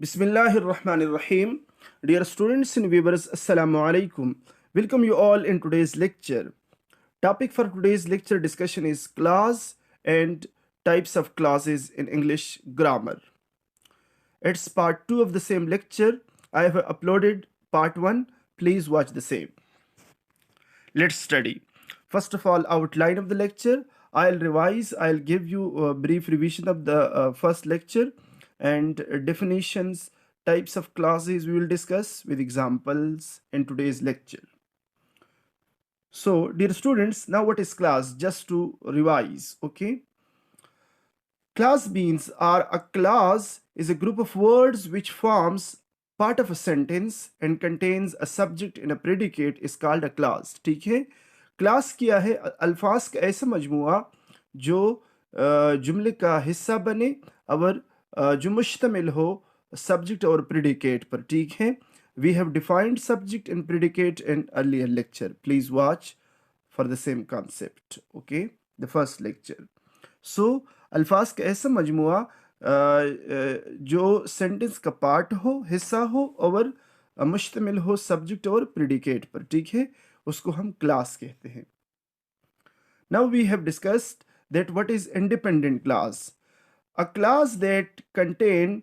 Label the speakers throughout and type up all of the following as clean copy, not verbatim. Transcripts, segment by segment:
Speaker 1: Bismillahirrahmanirrahim. Dear students and viewers, Assalamu alaikum. Welcome you all in today's lecture. Topic for today's lecture discussion is class and types of classes in English grammar. It's part 2 of the same lecture. I have uploaded part 1. Please watch the same. Let's study. First of all, outline of the lecture. I'll give you a brief revision of the first lecture and definitions, types of classes we will discuss with examples in today's lecture. So, dear students, now what is class? Just to revise, okay? Class means a class is a group of words which forms part of a sentence and contains a subject and a predicate is called a class. ठीक है? Class क्या है? अल्फाज का ऐसा मजमुआ जो जुमले का हिस्सा बने और जो मुश्तमिल हो सब्जेक्ट और प्रेडिकेट पर. ठीक है? We have defined subject and predicate in earlier lecture. Please watch for the same concept. Okay? The first lecture. So, अल्फाज का ऐसा मजमुआ जो सेंटेंस का पार्ट हो, हिस्सा हो और मुश्तमिल हो सब्जेक्ट और प्रेडिकेट पर. ठीक है? उसको हम क्लास कहते हैं. Now we have discussed that what is independent class. A class that contains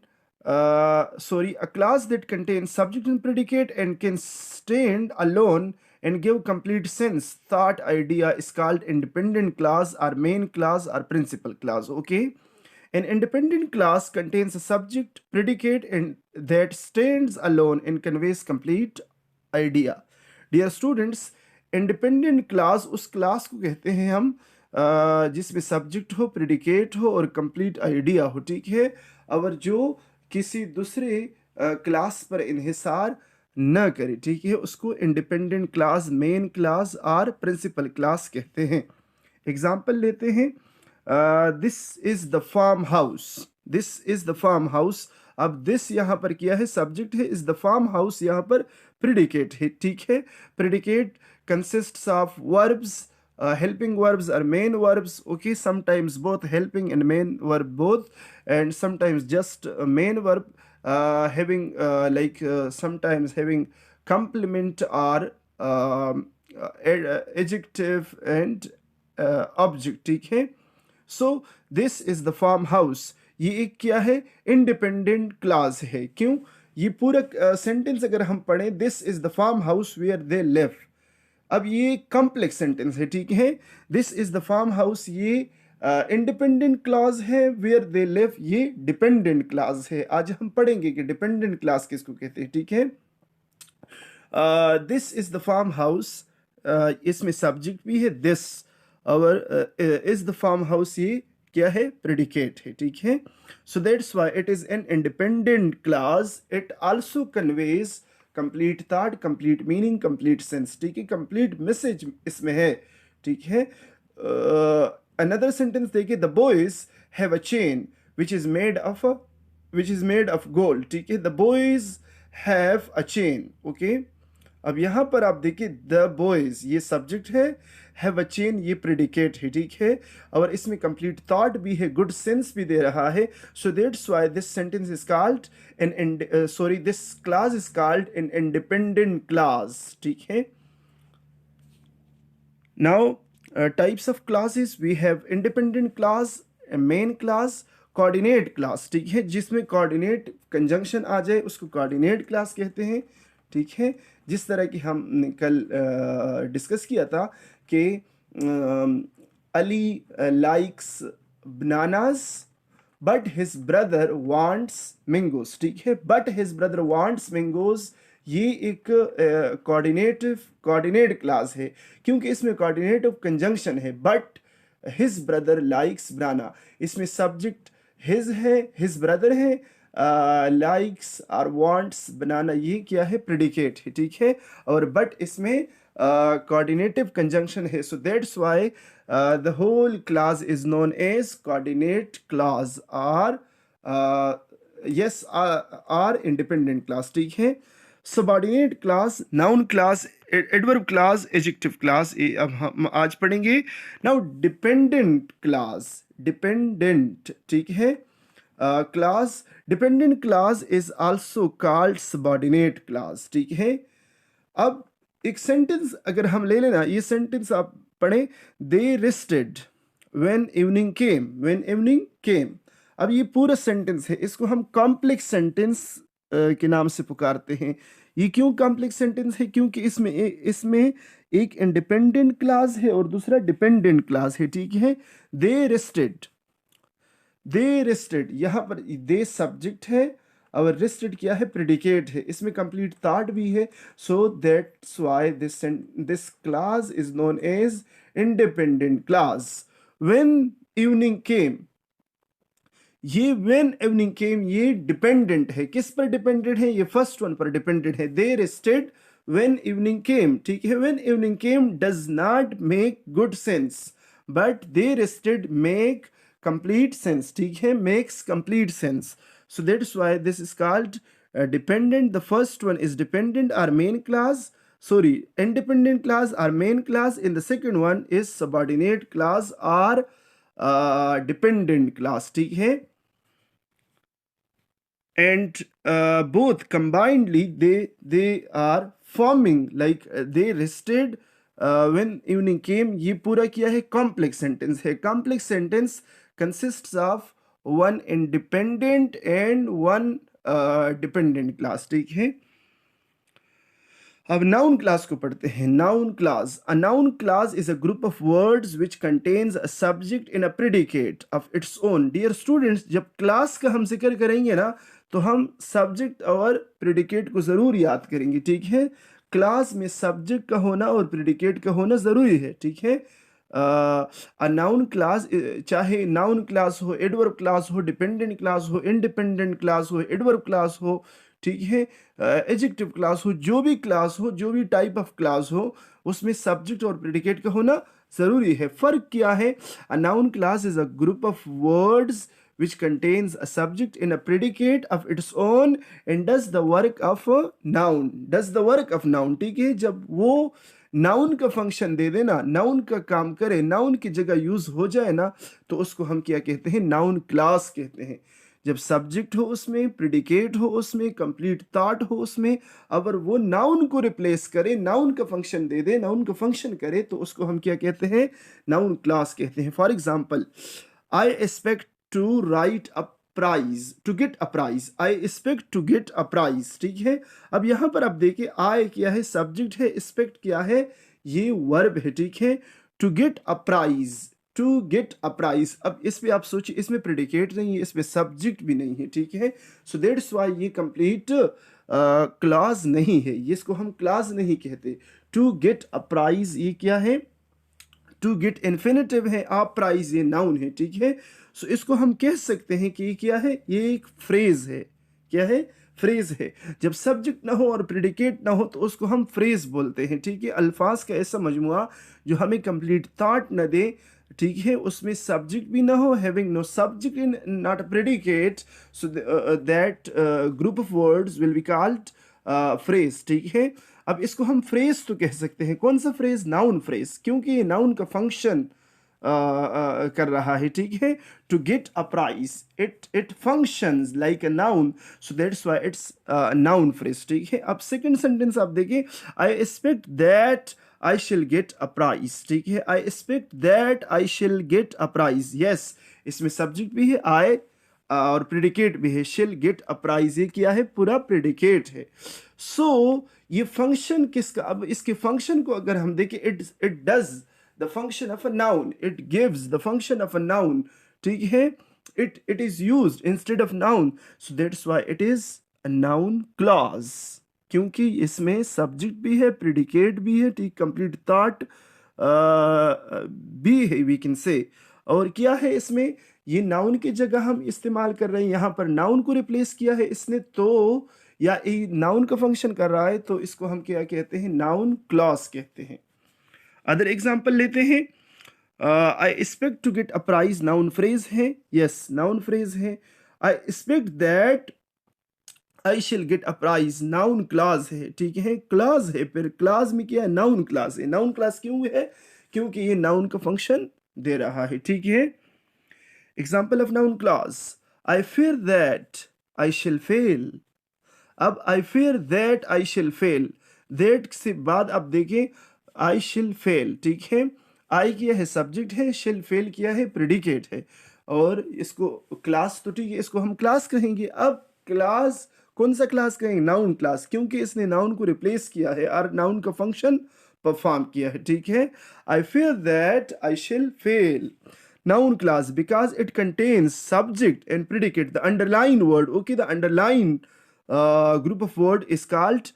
Speaker 1: subject and predicate and can stand alone and give complete sense, thought, idea is called independent class or main class or principal class. Okay, an independent class contains a subject, predicate, and that stands alone and conveys complete idea. Dear students, independent class उस class को कहते हैं हम जिसमें subject हो, predicate हो और complete idea हो. ठीक है? और जो किसी दूसरे क्लास पर इन्हिसार न करे. ठीक है? उसको इंडिपेंडेंट क्लास, मेन क्लास और प्रिंसिपल क्लास कहते हैं. एग्जाम्पल लेते हैं. This is the farm house. This is the farm house. अब दिस यहाँ पर क्या है? सब्जेक्ट है. इज द फार्म हाउस यहाँ पर प्रेडिकेट है. ठीक है? Predicate consists of verbs, helping verbs or main verbs. Okay, sometimes both helping and main verb both, and sometimes just main verb having sometimes having complement or adjective and object. ठीक है? So this is the farmhouse. ये एक क्या है? Independent clause है. क्यों? ये पूरा सेंटेंस अगर हम पढ़ें, this is the farm house where they live. अब ये कॉम्प्लेक्स सेंटेंस है. ठीक है? This is the farm house ये इंडिपेंडेंट क्लास है. वेयर दे लिव ये डिपेंडेंट क्लास है. आज हम पढ़ेंगे कि डिपेंडेंट क्लास किसको कहते हैं. ठीक है? This is the farm house. इसमें सब्जेक्ट भी है दिस और इज द फार्म हाउस ये क्या है? प्रेडिकेट है. ठीक है? So that's why it is N independent class. It also conveys complete thought, complete meaning, complete sense. ठीक है? कंप्लीट मैसेज इसमें है. ठीक है? अनदर सेंटेंस देखिए. The boys have a chain which is made of gold. ठीक है? The boys have a chain. Okay, अब यहाँ पर आप देखिए द बॉयज ये सब्जेक्ट है, हैव अ चेन ये प्रेडिकेट है. ठीक है? और इसमें कंप्लीट थॉट भी है, गुड सेंस भी दे रहा है. So that's why this sentence is called this class is called an independent clause. ठीक है? Now types of clauses we have independent clause, main clause, coordinate clause. ठीक है? जिसमें कोऑर्डिनेट कंजंक्शन आ जाए उसको कोऑर्डिनेट क्लास कहते हैं. ठीक है? जिस तरह की हमने कल डिस्कस किया था कि Ali likes bananas but his brother wants mangoes. ठीक है? But his brother wants mangoes ये एक कोऑर्डिनेट क्लास है क्योंकि इसमें कोऑर्डिनेटिव कंजंक्शन है. बट हिज ब्रदर लाइक्स बनाना, इसमें सब्जेक्ट हिज है, हिज ब्रदर है, लाइक्स और वांट्स बनाना ये क्या है? प्रेडिकेट है. ठीक है? और बट इसमें कोऑर्डिनेटिव कंजंक्शन है. So that's why the whole clause is known as coordinate clause और यस आर इंडिपेंडेंट क्लास. ठीक है? Subordinate clause, noun clause, adverb clause, adjective clause अब हम आज पढ़ेंगे. Now dependent clause, dependent. ठीक है? Clause, dependent clause is also called subordinate clause, ठीक है। अब एक सेंटेंस अगर हम ले लेना, ये सेंटेंस आप पढ़ें, they rested when evening came, when evening came. अब ये पूरा सेंटेंस है, इसको हम कॉम्प्लेक्स सेंटेंस के नाम से पुकारते हैं। ये क्यों कॉम्प्लेक्स सेंटेंस है? क्योंकि इसमें एक इंडिपेंडेंट क्लास है और दूसरा डिपेंडेंट क्लास है, ठीक है। दे रेस्टेड, दे रेस्टेड, यहाँ पर दे सब्जेक्ट है और रेस्टेड क्या है? प्रेडिकेट है। इसमें कंप्लीट थॉट भी है। So that's why this class is known as independent class. When evening came, ये व्हेन इवनिंग केम ये डिपेंडेंट है। किस पर डिपेंडेंट है? ये फर्स्ट वन पर डिपेंडेंट है। दे रेस्टेड व्हेन इवनिंग केम, ठीक है। When evening came does not make good sense, but they rested make complete sense, ठीक है, makes complete sense. So that's why this is called dependent. The first one is dependent or main class, sorry, independent class or main class, and the second one is subordinate class or dependent class, ठीक है। And both combinedly they are forming like they rested when evening came। ये पूरा क्या है? complex sentence है। complex sentence consists of one independent and one dependent class, ठीक है। अब नाउन क्लास को पढ़ते हैं। Noun clause, a noun clause is a group of words which contains a subject in a predicate of its own. Dear students, जब clause का हम जिक्र करेंगे ना तो हम सब्जेक्ट और प्रेडिकेट को ज़रूर याद करेंगे, ठीक है। क्लास में सब्जेक्ट का होना और प्रेडिकेट का होना ज़रूरी है, ठीक है। अ नाउन क्लास, चाहे नाउन क्लास हो, एडवर्ब क्लास हो, डिपेंडेंट क्लास हो, इंडिपेंडेंट क्लास हो, एडवर्ब क्लास हो, ठीक है, एडजेक्टिव क्लास हो, जो भी क्लास हो, जो भी टाइप ऑफ क्लास हो, उसमें सब्जेक्ट और प्रेडिकेट का होना ज़रूरी है। फ़र्क क्या है? अ noun clause is a group of words which contains a subject in a predicate of its own and does the work of a noun, does the work of noun, ठीक है। जब वो नाउन का फंक्शन दे देना, noun का काम करे, noun की जगह यूज हो जाए ना, तो उसको हम क्या कहते हैं? नाउन क्लास कहते हैं। जब सब्जेक्ट हो उसमें, प्रेडिकेट हो उसमें, कंप्लीट थॉट हो उसमें, अगर वो नाउन को रिप्लेस करे, नाउन का फंक्शन दे दे, नाउन का फंक्शन करे, तो उसको हम क्या कहते हैं? नाउन क्लास कहते हैं। For example, I expect to write a prize, to get a prize, I expect to get a prize, ठीक है। अब यहां पर आप देखिए, आई क्या है? सब्जेक्ट है, एक्सपेक्ट क्या है? ये वर्ब है, ठीक है। To get a prize, to get a prize. अब इस पे आप सोचिए, इसमें प्रेडिकेट नहीं है, इसमें सब्जेक्ट भी नहीं है, ठीक है। सो दैट्स व्हाई ये कंप्लीट क्लास नहीं है, ये इसको हम क्लास नहीं कहते। टू गेट अ प्राइज ये क्या है? टू गेट इन्फिनेटिव है, आ प्राइज ये नाउन है, ठीक है। सो इसको हम कह सकते हैं कि ये क्या है? ये एक फ्रेज है। क्या है? फ्रेज है। जब सब्जेक्ट ना हो और प्रेडिकेट ना हो तो उसको हम फ्रेज बोलते हैं, ठीक है। अल्फाज का ऐसा मजमुआ जो हमें कंप्लीट थॉट न दे, ठीक है, उसमें सब्जेक्ट भी ना हो, having no subject in not predicate, so that group of words will be called phrase, ठीक है। अब इसको हम फ्रेज तो कह सकते हैं। कौन सा फ्रेज? नाउन फ्रेज, क्योंकि ये नाउन का फंक्शन कर रहा है, ठीक है। To get a prize, it functions like a noun, so that's why it's noun phrase, ठीक है। अब सेकंड सेंटेंस आप देखिए, आई expect that I shall get a prize, ठीक है। I expect that I shall get a prize, yes, इसमें subject भी है आई और प्रेडिकेट भी है। शिल गेट अ प्राइज ये क्या है? पूरा प्रेडिकेट है। सो ये फंक्शन किसका? अब इसके फंक्शन को अगर हम देखें, it does the function of a noun, it gives the function of a noun, ठीक है। It is used instead of noun, so that's why it is a noun clause, क्योंकि इसमें सब्जेक्ट भी है, प्रेडिकेट भी है, ठीक, कंप्लीट थॉट भी है, वी कैन से। और क्या है इसमें? ये नाउन की जगह हम इस्तेमाल कर रहे हैं, यहाँ पर नाउन को रिप्लेस किया है इसने, तो या नाउन का फंक्शन कर रहा है, तो इसको हम क्या कहते हैं? नाउन क्लॉज कहते हैं। अदर एग्जांपल लेते हैं। I expect to get a prize, noun phrase है, यस, नाउन फ्रेज है। I expect that I shall get a prize, noun clause है, ठीक है, क्लॉज है। फिर क्लॉज में क्या है? नाउन क्लॉज है। नाउन क्लॉज क्यों है? क्योंकि ये नाउन का फंक्शन दे रहा है, ठीक है। Example of noun clause. I fear that I shall fail. अब I fear that I shall fail, that से बाद अब देखें I shall fail, ठीक है। I किया है सब्जेक्ट है, shall fail किया है प्रेडिकेट है, और इसको क्लास तो ठीक है, इसको हम क्लास कहेंगे। अब क्लास कौन सा क्लास कहेंगे? नाउन क्लास, क्योंकि इसने नाउन को रिप्लेस किया है और नाउन का फंक्शन परफॉर्म किया है, ठीक है। I fear that I shall fail. Noun class because it contains subject and predicate. The underlying word, okay, the underlying group of word is called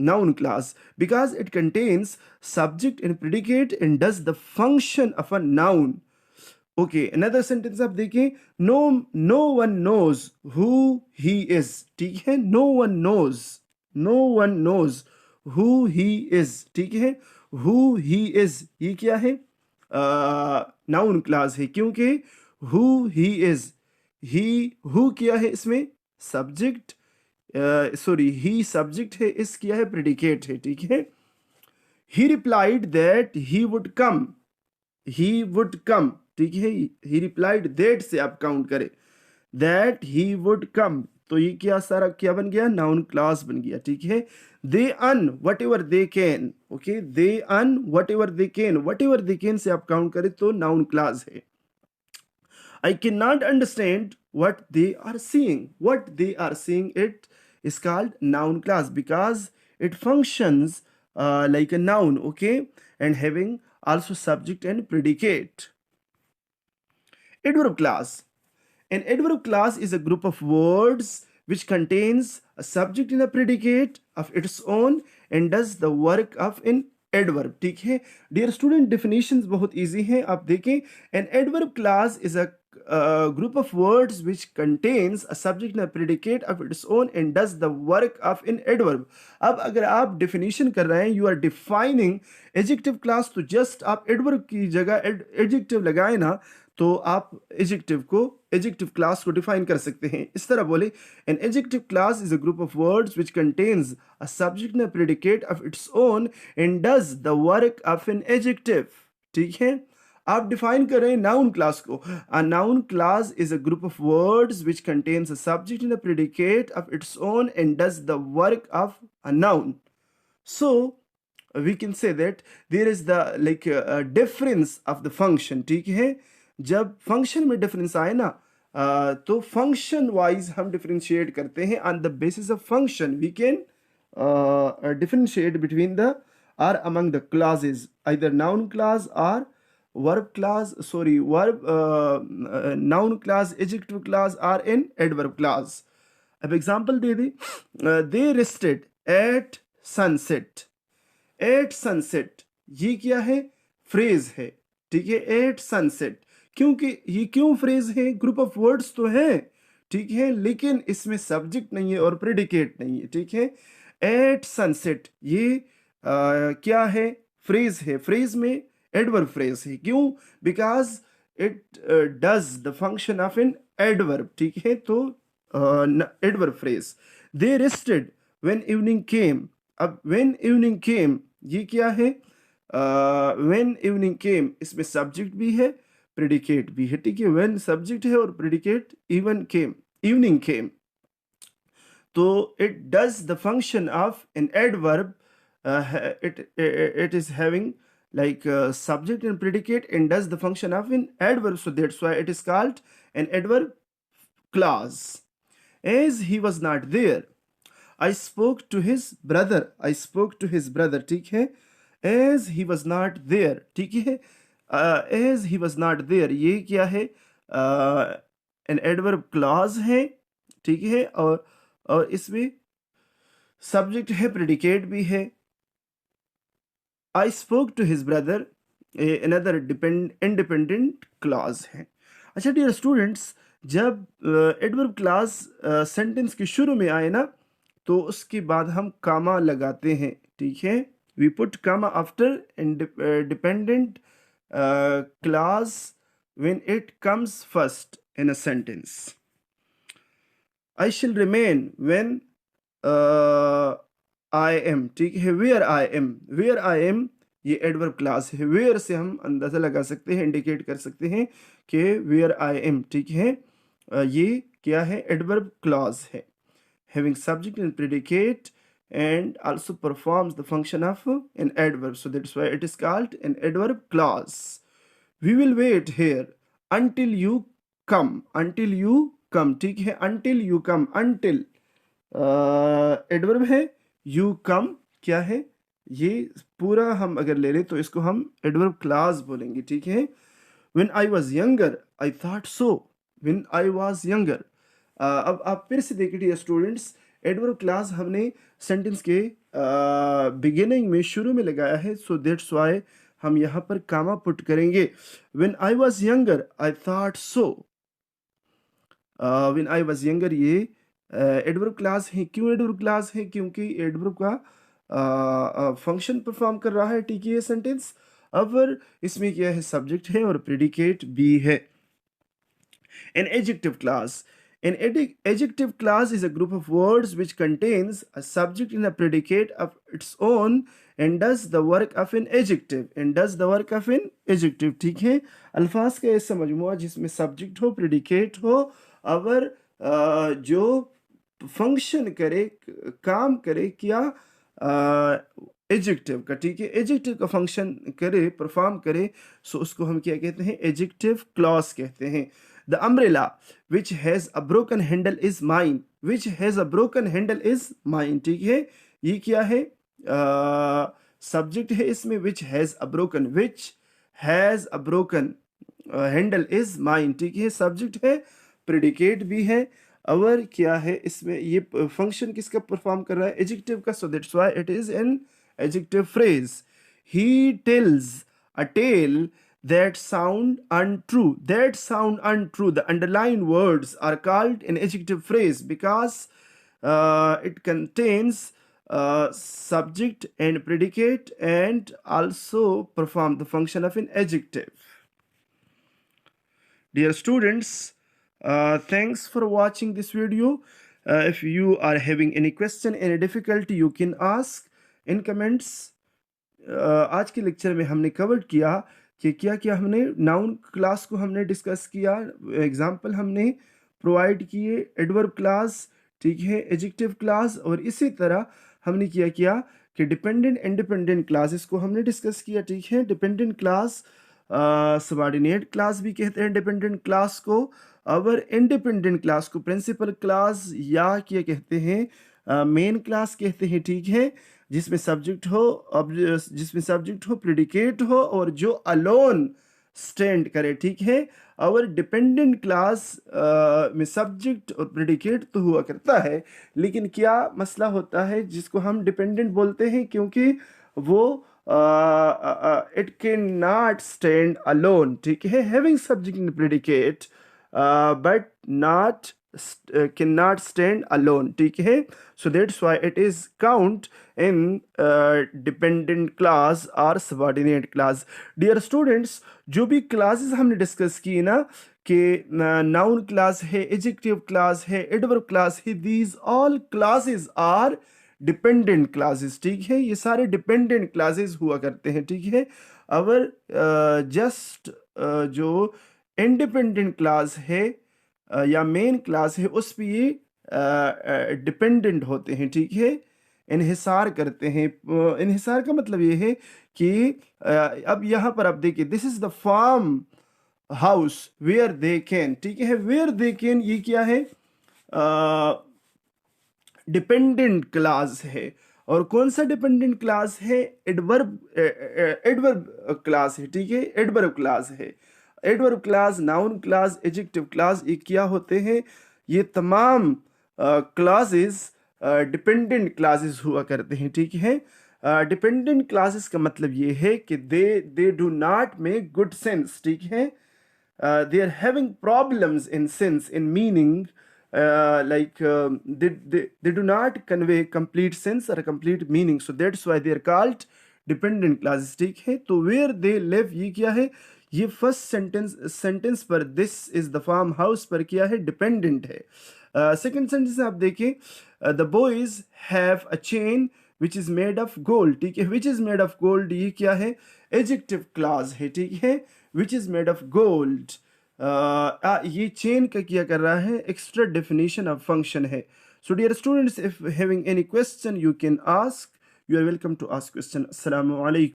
Speaker 1: noun class because it contains subject and predicate and does the function of a noun. Okay, another sentence आप देखिए, no one knows who he is, ठीक है। no one knows who he is, ठीक है। who he is ये क्या है? Noun class है, क्योंकि who he is, he who क्या है इसमें? सब्जेक्ट, सॉरी ही सब्जेक्ट है, इस किया है प्रेडिकेट है, ठीक है। he replied that he would come, ठीक है। he replied that से आप काउंट करें, that he would come, तो ये क्या सारा क्या बन गया? नाउन क्लास बन गया, ठीक है। they earn whatever they can, okay, they earn whatever they can से आप काउंट करें तो नाउन क्लास है। I cannot understand what they are seeing, it is called noun class because it functions like a noun, okay, and having also subject and predicate. Adverb class. An adverb class is a group of words which contains a subject and a predicate of its own and does the work of an adverb, ठीक है। Dear student, definitions बहुत easy हैं, आप देखें। An adverb class is a group of words which contains a subject and a predicate of its own and does the work of an adverb. अब अगर आप definition कर रहे हैं, you are defining adjective class, तो just आप adverb की जगह adjective लगाए ना, तो आप एडजेक्टिव क्लास को डिफाइन कर सकते हैं। इस तरह बोले, an adjective class is a group of words which contains a subject and predicate of its own and does the work of an adjective, ठीक है। आप डिफाइन कर रहे हैं नाउन क्लास को। अ noun clause is a group of words which contains a subject and a predicate of its own and does the work of a noun. So we can say that there is the difference of the function, ठीक है। जब function में difference आए ना, तो function wise हम differentiate करते हैं। On the basis of function we can differentiate between the or among the classes, either noun class और verb class, sorry verb, noun class, adjective class और इन एडवर्ब क्लास। अब example दे दे, they rested at sunset. At sunset ये क्या है? Phrase है, ठीक है। एट सनसेट, क्योंकि ये क्यों फ्रेज है? ग्रुप ऑफ वर्ड्स तो है, ठीक है, लेकिन इसमें सब्जेक्ट नहीं है और प्रेडिकेट नहीं है, ठीक है। एट सनसेट ये क्या है? फ्रेज है। फ्रेज में एडवर्ब फ्रेज है, क्यों? Because it does the function of an adverb, ठीक है। तो adverb phrase. They rested when evening came. अब व्हेन इवनिंग केम ये क्या है? व्हेन इवनिंग केम, इसमें सब्जेक्ट भी है, प्रेडिकेट भी है, ठीक है। व्हेन सब्जेक्ट है और प्रेडिकेट, इवनिंग केम, तो it does the function of an adverb, it is having subject and predicate and does the function of an adverb, so that's why it is called an adverb clause. As he was not there, I spoke to his brother, ठीक है। as he was not there, ठीक है। as he was not there ये क्या है? an adverb clause है, ठीक है, और इसमें सब्जेक्ट है, प्रेडिकेट भी है। I spoke to his brother another independent clause है। अच्छा डियर स्टूडेंट्स, जब एडवर्ब क्लास सेंटेंस के शुरू में आए ना, तो उसके बाद हम कामा लगाते हैं, ठीक है। We put comma after dependent clause when it comes first in a sentence. I shall remain when I am, ठीक है। where I am ये एडवर्ब क्लास है। where से हम अंदाजा लगा सकते हैं, इंडिकेट कर सकते हैं कि where I am, ठीक है। ये क्या है, एडवर्ब क्लॉज है, having subject and predicate and also performs the function of an adverb, so that's why it is called an adverb clause. We will wait here until you come, until you come, ठीक है, until you come, until adverb है, you come क्या है, ये पूरा हम अगर ले लें तो इसको हम एडवर्ब क्लास बोलेंगे, ठीक है। When I was younger, I thought so. When I was younger. अब आप फिर से देखिए डियर स्टूडेंट्स, एडवर्ब क्लास हमने सेंटेंस के बिगिनिंग में, शुरू में लगाया है, सो दैट्स वाई हम यहाँ पर कामा पुट करेंगे। When I was younger, I thought so. When I was younger ये एडवर्ब क्लास है। क्यों एडवर्ब क्लास है? क्योंकि एडवर्ब का फंक्शन परफॉर्म कर रहा है, ठीक है, ये सेंटेंस। अब इसमें क्या है, सब्जेक्ट है और प्रेडिकेट भी है। An adjective class. An adjective class is a group of words which contains a subject and a predicate of its own and does the work of an adjective. And does the work of an adjective, ठीक है। अल्फाज का ऐसा मजमुआ जिसमें subject हो, predicate हो, और जो फंक्शन करे, काम करे, क्या एडजेक्टिव का, ठीक है, एडजेक्टिव का फंक्शन करे, परफॉर्म करे, सो उसको हम क्या कहते हैं, एडजेक्टिव क्लॉज कहते हैं। The umbrella which has a broken handle is mine. Which has a broken handle is mine, ठीक है, ये क्या है, सब्जेक्ट है इसमें, which has a broken, which has a broken handle is mine, ठीक है, सब्जेक्ट है, प्रेडिकेट भी है, और क्या है इसमें, ये फंक्शन किसका परफॉर्म कर रहा है, एडजेक्टिव का, so that's why it is an adjective phrase. He tells a tale that sound untrue. That sound untrue. The underlined words are called an adjective phrase because it contains subject and predicate and also perform the function of an adjective. Dear students, thanks for watching this video. If you are having any question, any difficulty, you can ask in comments. आज के lecture में हमने cover किया कि क्या क्या हमने noun class को हमने डिस्कस किया, एग्जाम्पल हमने प्रोवाइड किए, एडवर्ब क्लास, ठीक है, एडजेक्टिव क्लास, और इसी तरह हमने क्या किया कि डिपेंडेंट इंडिपेंडेंट क्लासेस को हमने डिस्कस किया, ठीक है। डिपेंडेंट क्लास सबऑर्डिनेट क्लास भी कहते हैं डिपेंडेंट क्लास को, और इंडिपेंडेंट क्लास को प्रिंसिपल क्लास या क्या कहते हैं, मेन क्लास कहते हैं, ठीक है, जिसमें सब्जेक्ट हो, अब जिसमें सब्जेक्ट हो, प्रेडिकेट हो, और जो अलोन स्टैंड करे, ठीक है। और डिपेंडेंट क्लास में सब्जेक्ट और प्रेडिकेट तो हुआ करता है, लेकिन क्या मसला होता है, जिसको हम डिपेंडेंट बोलते हैं क्योंकि वो it can not stand alone, ठीक है, having subject and predicate but not cannot stand alone, ठीक है, so that's why it is count in dependent class or subordinate class. Dear students, जो भी क्लासेस हमने डिस्कस की ना, कि नाउन क्लास है, एडजेक्टिव क्लास है, एडवर्ब क्लास है, these all classes are dependent classes, ठीक है, ये सारे डिपेंडेंट क्लासेस हुआ करते हैं, ठीक है। और जस्ट जो इंडिपेंडेंट क्लास है या मेन क्लास है, उस पर ये डिपेंडेंट होते हैं, ठीक है, इन्हिसार करते हैं। इन्हिसार का मतलब ये है कि अब यहाँ पर आप देखिए, this is the farm house where they can, ठीक है, वेयर दे कैन ये क्या है, डिपेंडेंट क्लास है। और कौन सा डिपेंडेंट क्लास है, एडवर्ब क्लास है, ठीक है, एडवर्ब क्लास है। Adverb class, noun class, adjective class, ये क्या होते हैं, ये तमाम क्लासेस डिपेंडेंट क्लासेस हुआ करते हैं, ठीक है। डिपेंडेंट क्लासेस का मतलब ये है कि they do not make good sense, ठीक है, they are having problems in sense, in meaning, they do not convey complete sense or a complete meaning, so that's why they are called dependent classes, ठीक है। तो where they live ये क्या है, ये first sentence पर this is the farm house पर क्या है, डिपेंडेंट है। सेकंड सेंटेंस आप देखिए, the boys have a chain which is made of gold, ठीक है, which is made of gold ये क्या है, एडजेक्टिव क्लॉज है, ठीक है, which is made of gold, ये चेन का क्या कर रहा है, एक्स्ट्रा डेफिनेशन ऑफ फंक्शन है. So dear students, if having any question you can ask, you are welcome to ask question. अस्सलाम वालेकुम.